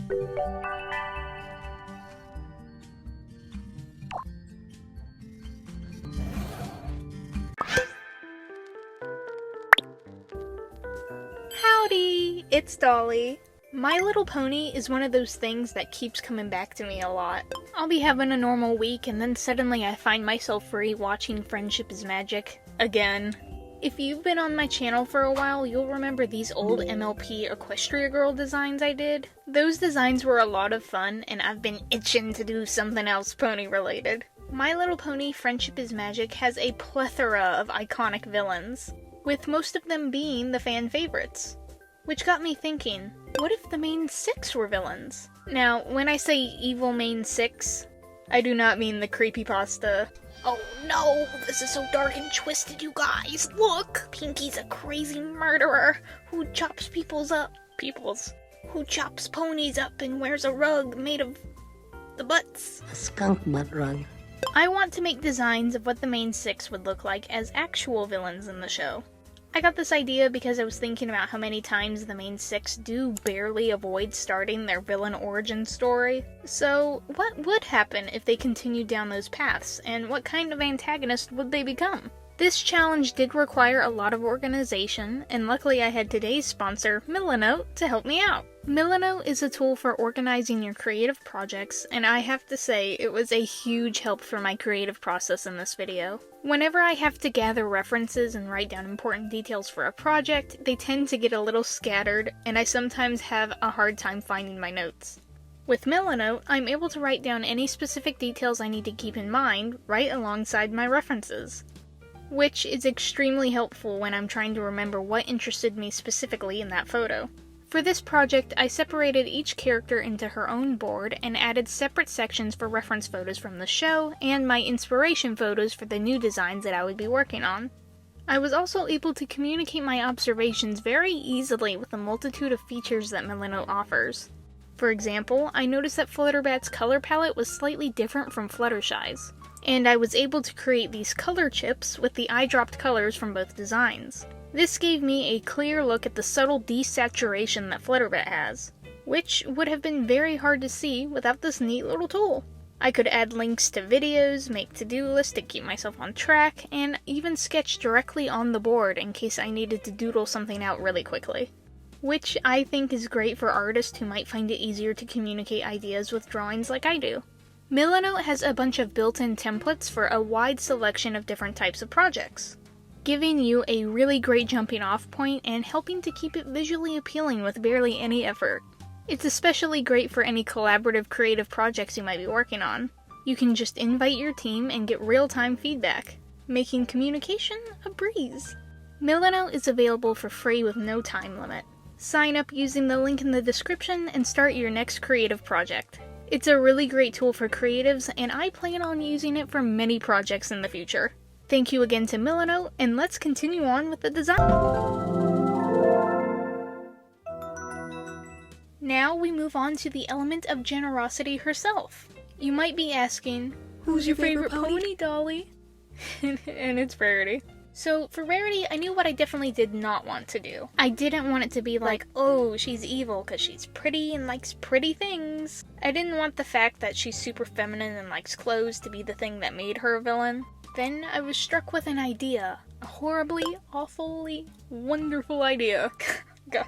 Howdy, it's Dolly. My Little Pony is one of those things that keeps coming back to me a lot. I'll be having a normal week and then suddenly I find myself rewatching Friendship is Magic again. If you've been on my channel for a while, you'll remember these old MLP Equestria Girl designs I did. Those designs were a lot of fun and I've been itching to do something else pony related. My Little Pony Friendship is Magic has a plethora of iconic villains, with most of them being the fan favorites. Which got me thinking, what if the main 6 were villains? Now, when I say evil main 6, I do not mean the creepypasta. Oh no, this is so dark and twisted, you guys. Look, Pinky's a crazy murderer who chops who chops ponies up and wears a rug made of the butts. A skunk butt rug. I want to make designs of what the main 6 would look like as actual villains in the show. I got this idea because I was thinking about how many times the main 6 do barely avoid starting their villain origin story. So, what would happen if they continued down those paths, and what kind of antagonist would they become? This challenge did require a lot of organization, and luckily I had today's sponsor, Milanote, to help me out. Milanote is a tool for organizing your creative projects, and I have to say it was a huge help for my creative process in this video. Whenever I have to gather references and write down important details for a project, they tend to get a little scattered, and I sometimes have a hard time finding my notes. With Milanote, I'm able to write down any specific details I need to keep in mind right alongside my references, which is extremely helpful when I'm trying to remember what interested me specifically in that photo. For this project, I separated each character into her own board and added separate sections for reference photos from the show and my inspiration photos for the new designs that I would be working on. I was also able to communicate my observations very easily with the multitude of features that Milanote offers. For example, I noticed that Flutterbat's color palette was slightly different from Fluttershy's, and I was able to create these color chips with the eye-dropped colors from both designs. This gave me a clear look at the subtle desaturation that Flutterbat has, which would have been very hard to see without this neat little tool. I could add links to videos, make to-do lists to keep myself on track, and even sketch directly on the board in case I needed to doodle something out really quickly. Which I think is great for artists who might find it easier to communicate ideas with drawings like I do. Milanote has a bunch of built-in templates for a wide selection of different types of projects, giving you a really great jumping off point and helping to keep it visually appealing with barely any effort. It's especially great for any collaborative creative projects you might be working on. You can just invite your team and get real-time feedback, making communication a breeze. Milanote is available for free with no time limit. Sign up using the link in the description and start your next creative project. It's a really great tool for creatives, and I plan on using it for many projects in the future. Thank you again to Milanote, and let's continue on with the design. Now we move on to the element of generosity herself. You might be asking, who's your favorite pony, Dolly? And it's Rarity. So for Rarity, I knew what I definitely did not want to do. I didn't want it to be like, oh, she's evil because she's pretty and likes pretty things. I didn't want the fact that she's super feminine and likes clothes to be the thing that made her a villain. Then I was struck with an idea. A horribly, awfully, wonderful idea. God.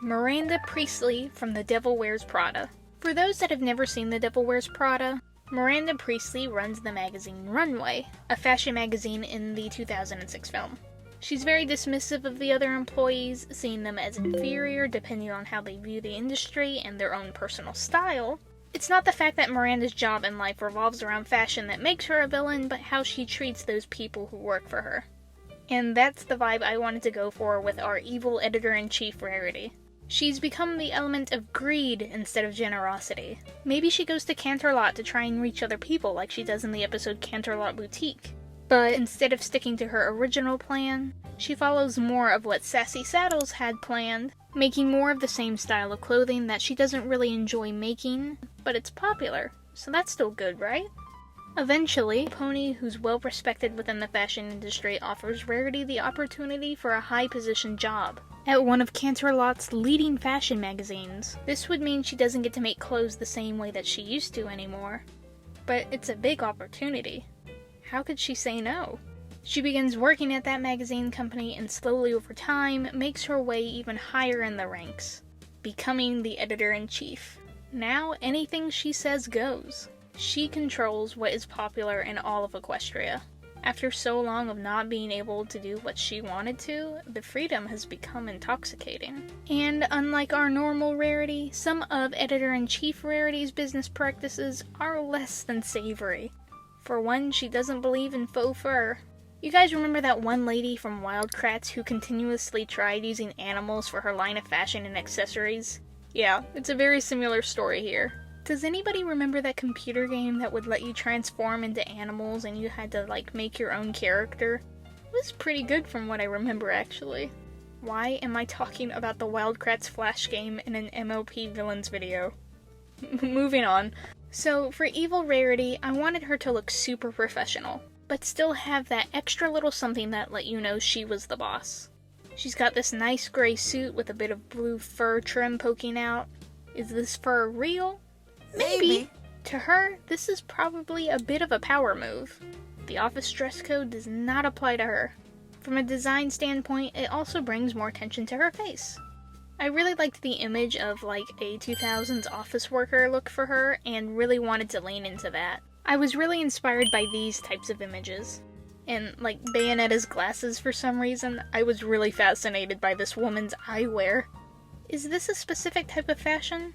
Miranda Priestley from The Devil Wears Prada. For those that have never seen The Devil Wears Prada, Miranda Priestley runs the magazine Runway, a fashion magazine in the 2006 film. She's very dismissive of the other employees, seeing them as inferior depending on how they view the industry and their own personal style. It's not the fact that Miranda's job in life revolves around fashion that makes her a villain, but how she treats those people who work for her. And that's the vibe I wanted to go for with our evil editor-in-chief Rarity. She's become the element of greed instead of generosity. Maybe she goes to Canterlot to try and reach other people like she does in the episode Canterlot Boutique. But instead of sticking to her original plan, she follows more of what Sassy Saddles had planned, making more of the same style of clothing that she doesn't really enjoy making, but it's popular, so that's still good, right? Eventually, a pony who's well respected within the fashion industry offers Rarity the opportunity for a high-position job. at one of Canterlot's leading fashion magazines. This would mean she doesn't get to make clothes the same way that she used to anymore. But it's a big opportunity. How could she say no? She begins working at that magazine company and slowly over time makes her way even higher in the ranks, becoming the editor-in-chief. Now anything she says goes. She controls what is popular in all of Equestria. After so long of not being able to do what she wanted to, the freedom has become intoxicating. And unlike our normal Rarity, some of Editor-in-Chief Rarity's business practices are less than savory. For one, she doesn't believe in faux fur. You guys remember that one lady from Wildcrats who continuously tried using animals for her line of fashion and accessories? Yeah, it's a very similar story here. Does anybody remember that computer game that would let you transform into animals and you had to, make your own character? It was pretty good from what I remember, actually. Why am I talking about the Wildcrats Flash game in an MLP Villains video? Moving on. So, for Evil Rarity, I wanted her to look super professional, but still have that extra little something that let you know she was the boss. She's got this nice gray suit with a bit of blue fur trim poking out. Is this fur real? Maybe. To her, this is probably a bit of a power move. The office dress code does not apply to her. From a design standpoint, it also brings more attention to her face. I really liked the image of a 2000s office worker look for her and really wanted to lean into that. I was really inspired by these types of images. And Bayonetta's glasses for some reason, I was really fascinated by this woman's eyewear. Is this a specific type of fashion?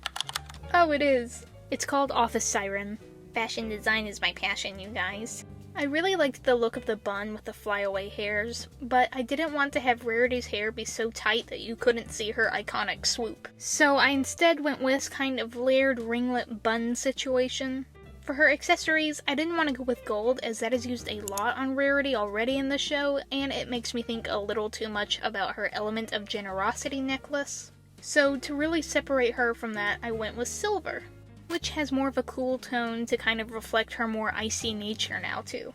Oh, it is. It's called Office Siren. Fashion design is my passion, you guys. I really liked the look of the bun with the flyaway hairs, but I didn't want to have Rarity's hair be so tight that you couldn't see her iconic swoop. So I instead went with this kind of layered ringlet bun situation. For her accessories, I didn't want to go with gold as that is used a lot on Rarity already in the show, and it makes me think a little too much about her Element of Generosity necklace. So to really separate her from that, I went with silver, which has more of a cool tone to kind of reflect her more icy nature now too.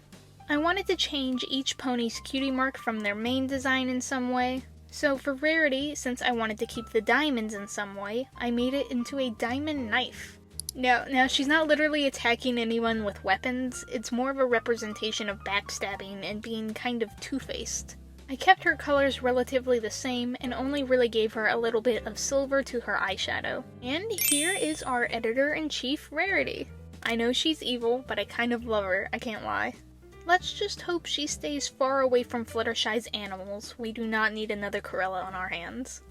I wanted to change each pony's cutie mark from their main design in some way. So for Rarity, since I wanted to keep the diamonds in some way, I made it into a diamond knife. Now she's not literally attacking anyone with weapons, it's more of a representation of backstabbing and being kind of two-faced. I kept her colors relatively the same and only really gave her a little bit of silver to her eyeshadow. And here is our editor-in-chief Rarity. I know she's evil, but I kind of love her, I can't lie. Let's just hope she stays far away from Fluttershy's animals. We do not need another Corella on our hands.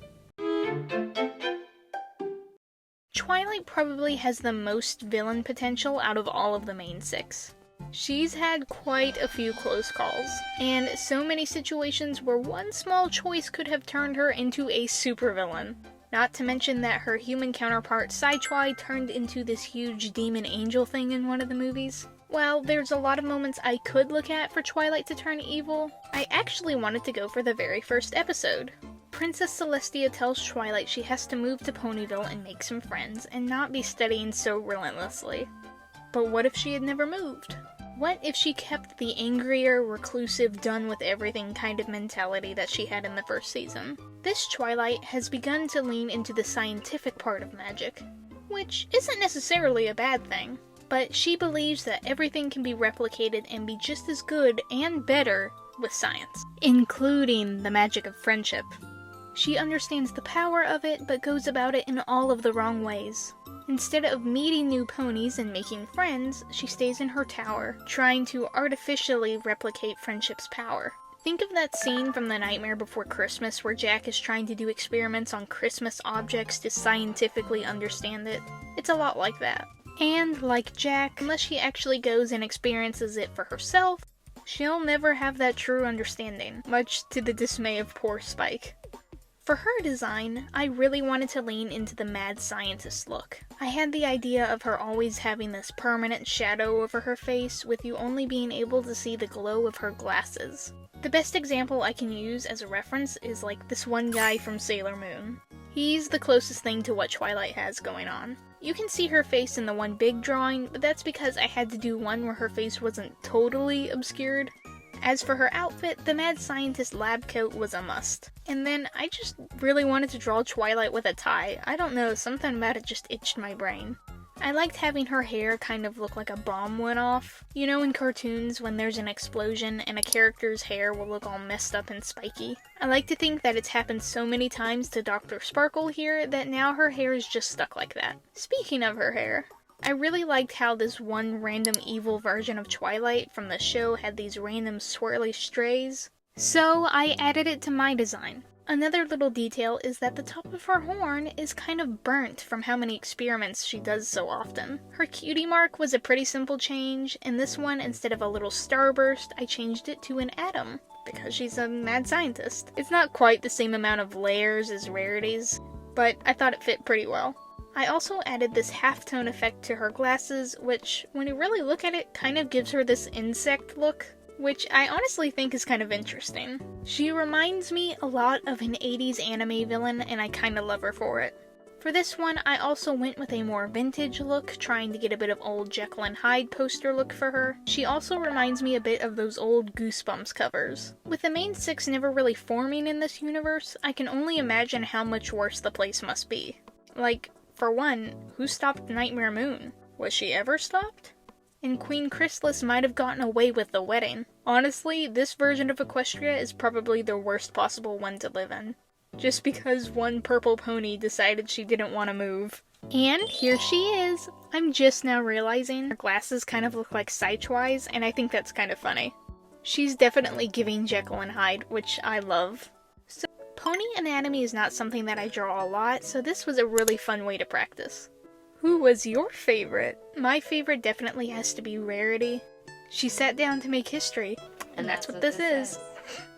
Twilight probably has the most villain potential out of all of the main six. She's had quite a few close calls, and so many situations where one small choice could have turned her into a supervillain. Not to mention that her human counterpart Twi turned into this huge demon angel thing in one of the movies. While there's a lot of moments I could look at for Twilight to turn evil, I actually wanted to go for the very first episode. Princess Celestia tells Twilight she has to move to Ponyville and make some friends and not be studying so relentlessly. But what if she had never moved? What if she kept the angrier, reclusive, done-with-everything kind of mentality that she had in the first season? This Twilight has begun to lean into the scientific part of magic, which isn't necessarily a bad thing, but she believes that everything can be replicated and be just as good and better with science, including the magic of friendship. She understands the power of it, but goes about it in all of the wrong ways. Instead of meeting new ponies and making friends, she stays in her tower, trying to artificially replicate friendship's power. Think of that scene from The Nightmare Before Christmas where Jack is trying to do experiments on Christmas objects to scientifically understand it. It's a lot like that. And like Jack, unless she actually goes and experiences it for herself, she'll never have that true understanding, much to the dismay of poor Spike. For her design, I really wanted to lean into the mad scientist look. I had the idea of her always having this permanent shadow over her face, with you only being able to see the glow of her glasses. The best example I can use as a reference is this one guy from Sailor Moon. He's the closest thing to what Twilight has going on. You can see her face in the one big drawing, but that's because I had to do one where her face wasn't totally obscured. As for her outfit, the mad scientist lab coat was a must. And then I just really wanted to draw Twilight with a tie. I don't know, something about it just itched my brain. I liked having her hair kind of look like a bomb went off. You know in cartoons when there's an explosion and a character's hair will look all messed up and spiky? I like to think that it's happened so many times to Dr. Sparkle here that now her hair is just stuck like that. Speaking of her hair, I really liked how this one random evil version of Twilight from the show had these random swirly strays. So I added it to my design. Another little detail is that the top of her horn is kind of burnt from how many experiments she does so often. Her cutie mark was a pretty simple change, and this one, instead of a little starburst, I changed it to an atom, because she's a mad scientist. It's not quite the same amount of layers as Rarity's, but I thought it fit pretty well. I also added this halftone effect to her glasses, which, when you really look at it, kind of gives her this insect look, which I honestly think is kind of interesting. She reminds me a lot of an 80s anime villain, and I kinda love her for it. For this one, I also went with a more vintage look, trying to get a bit of old Jekyll and Hyde poster look for her. She also reminds me a bit of those old Goosebumps covers. With the main six never really forming in this universe, I can only imagine how much worse the place must be. Like, for one, who stopped Nightmare Moon? Was she ever stopped? And Queen Chrysalis might have gotten away with the wedding. Honestly, this version of Equestria is probably the worst possible one to live in. Just because one purple pony decided she didn't want to move. And here she is! I'm just now realizing her glasses kind of look like Sidewise, and I think that's kind of funny. She's definitely giving Jekyll and Hyde, which I love. So, pony anatomy is not something that I draw a lot, so this was a really fun way to practice. Who was your favorite? My favorite definitely has to be Rarity. She sat down to make history, and that's what this is.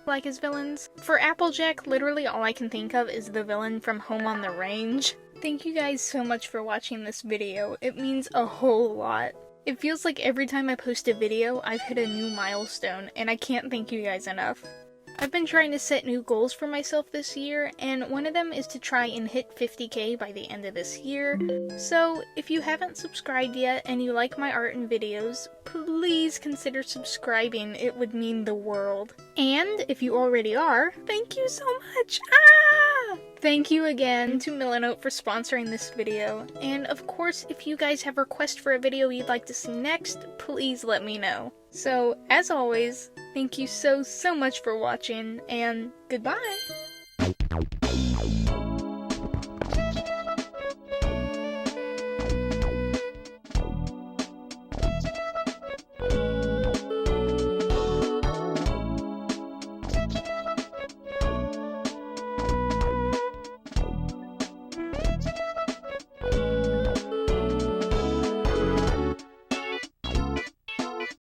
Like his villains. For Applejack, literally all I can think of is the villain from Home on the Range. Thank you guys so much for watching this video. It means a whole lot. It feels like every time I post a video, I've hit a new milestone, and I can't thank you guys enough. I've been trying to set new goals for myself this year, and one of them is to try and hit 50k by the end of this year. So, if you haven't subscribed yet and you like my art and videos, please consider subscribing. It would mean the world. And if you already are, thank you so much! Ah! Thank you again to Milanote for sponsoring this video. And of course, if you guys have requests for a video you'd like to see next, please let me know. So, as always, thank you so much for watching, and goodbye!